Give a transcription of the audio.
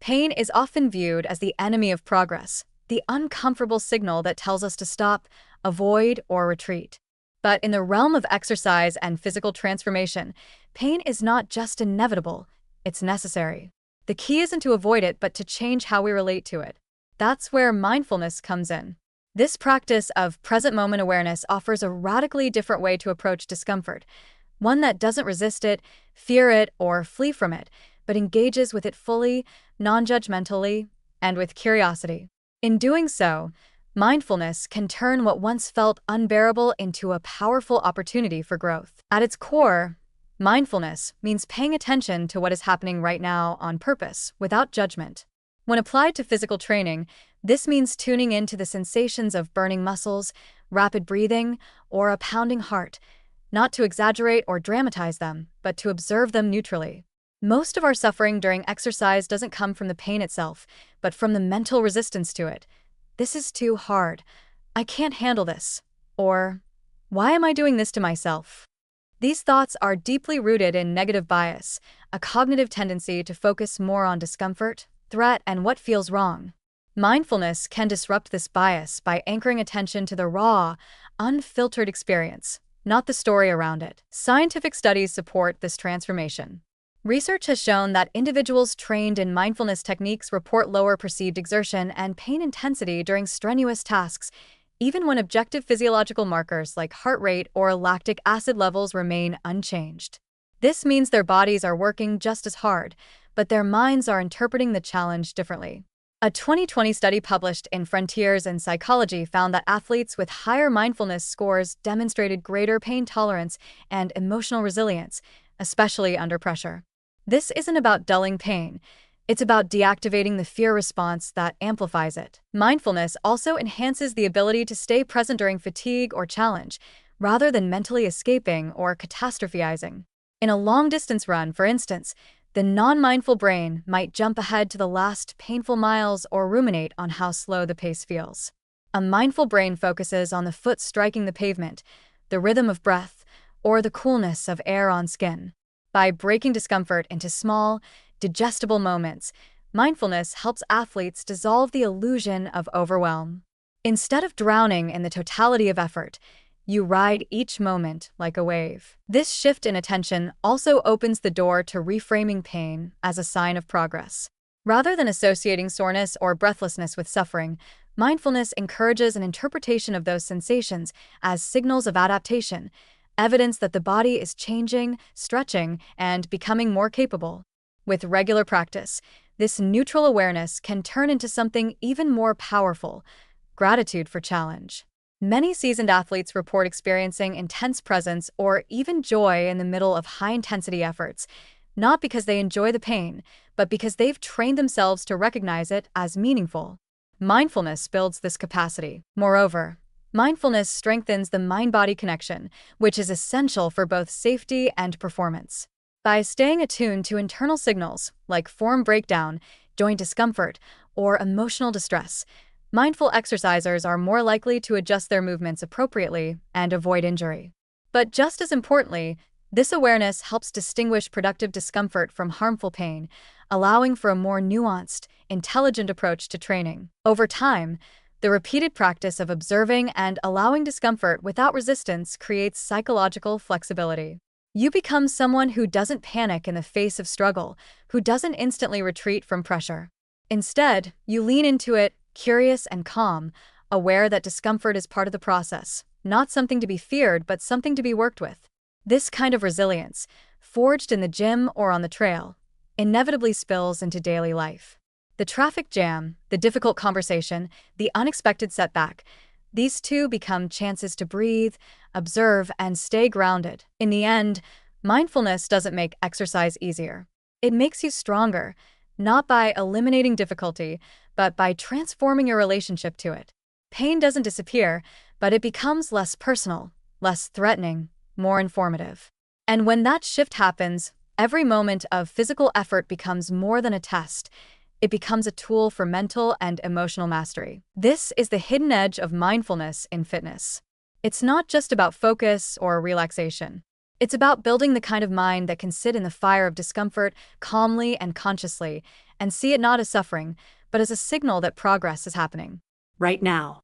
Pain is often viewed as the enemy of progress, the uncomfortable signal that tells us to stop, avoid, or retreat. But in the realm of exercise and physical transformation, pain is not just inevitable, it's necessary. The key isn't to avoid it, but to change how we relate to it. That's where mindfulness comes in. This practice of present moment awareness offers a radically different way to approach discomfort, one that doesn't resist it, fear it, or flee from it, but engages with it fully, non-judgmentally, and with curiosity. In doing so, mindfulness can turn what once felt unbearable into a powerful opportunity for growth. At its core, mindfulness means paying attention to what is happening right now on purpose, without judgment. When applied to physical training, this means tuning into the sensations of burning muscles, rapid breathing, or a pounding heart, not to exaggerate or dramatize them, but to observe them neutrally. Most of our suffering during exercise doesn't come from the pain itself, but from the mental resistance to it. This is too hard. I can't handle this. Or, why am I doing this to myself? These thoughts are deeply rooted in negative bias, a cognitive tendency to focus more on discomfort, threat, and what feels wrong. Mindfulness can disrupt this bias by anchoring attention to the raw, unfiltered experience, not the story around it. Scientific studies support this transformation. Research has shown that individuals trained in mindfulness techniques report lower perceived exertion and pain intensity during strenuous tasks, even when objective physiological markers like heart rate or lactic acid levels remain unchanged. This means their bodies are working just as hard, but their minds are interpreting the challenge differently. A 2020 study published in Frontiers in Psychology found that athletes with higher mindfulness scores demonstrated greater pain tolerance and emotional resilience, especially under pressure. This isn't about dulling pain. It's about deactivating the fear response that amplifies it. Mindfulness also enhances the ability to stay present during fatigue or challenge, rather than mentally escaping or catastrophizing. In a long-distance run, for instance, the non-mindful brain might jump ahead to the last painful miles or ruminate on how slow the pace feels. A mindful brain focuses on the foot striking the pavement, the rhythm of breath, or the coolness of air on skin. By breaking discomfort into small, digestible moments, mindfulness helps athletes dissolve the illusion of overwhelm. Instead of drowning in the totality of effort, you ride each moment like a wave. This shift in attention also opens the door to reframing pain as a sign of progress. Rather than associating soreness or breathlessness with suffering, mindfulness encourages an interpretation of those sensations as signals of adaptation, evidence that the body is changing, stretching, and becoming more capable. With regular practice, this neutral awareness can turn into something even more powerful: gratitude for challenge. Many seasoned athletes report experiencing intense presence or even joy in the middle of high-intensity efforts, not because they enjoy the pain, but because they've trained themselves to recognize it as meaningful. Mindfulness builds this capacity. Moreover, mindfulness strengthens the mind-body connection, which is essential for both safety and performance. By staying attuned to internal signals like form breakdown, joint discomfort, or emotional distress, mindful exercisers are more likely to adjust their movements appropriately and avoid injury. But just as importantly, this awareness helps distinguish productive discomfort from harmful pain, allowing for a more nuanced, intelligent approach to training. Over time, the repeated practice of observing and allowing discomfort without resistance creates psychological flexibility. You become someone who doesn't panic in the face of struggle, who doesn't instantly retreat from pressure. Instead, you lean into it, curious and calm, aware that discomfort is part of the process, not something to be feared, but something to be worked with. This kind of resilience, forged in the gym or on the trail, inevitably spills into daily life. The traffic jam, the difficult conversation, the unexpected setback, these too become chances to breathe, observe, and stay grounded. In the end, mindfulness doesn't make exercise easier. It makes you stronger, not by eliminating difficulty, but by transforming your relationship to it. Pain doesn't disappear, but it becomes less personal, less threatening, more informative. And when that shift happens, every moment of physical effort becomes more than a test. It becomes a tool for mental and emotional mastery. This is the hidden edge of mindfulness in fitness. It's not just about focus or relaxation. It's about building the kind of mind that can sit in the fire of discomfort calmly and consciously and see it not as suffering, but as a signal that progress is happening. Right now.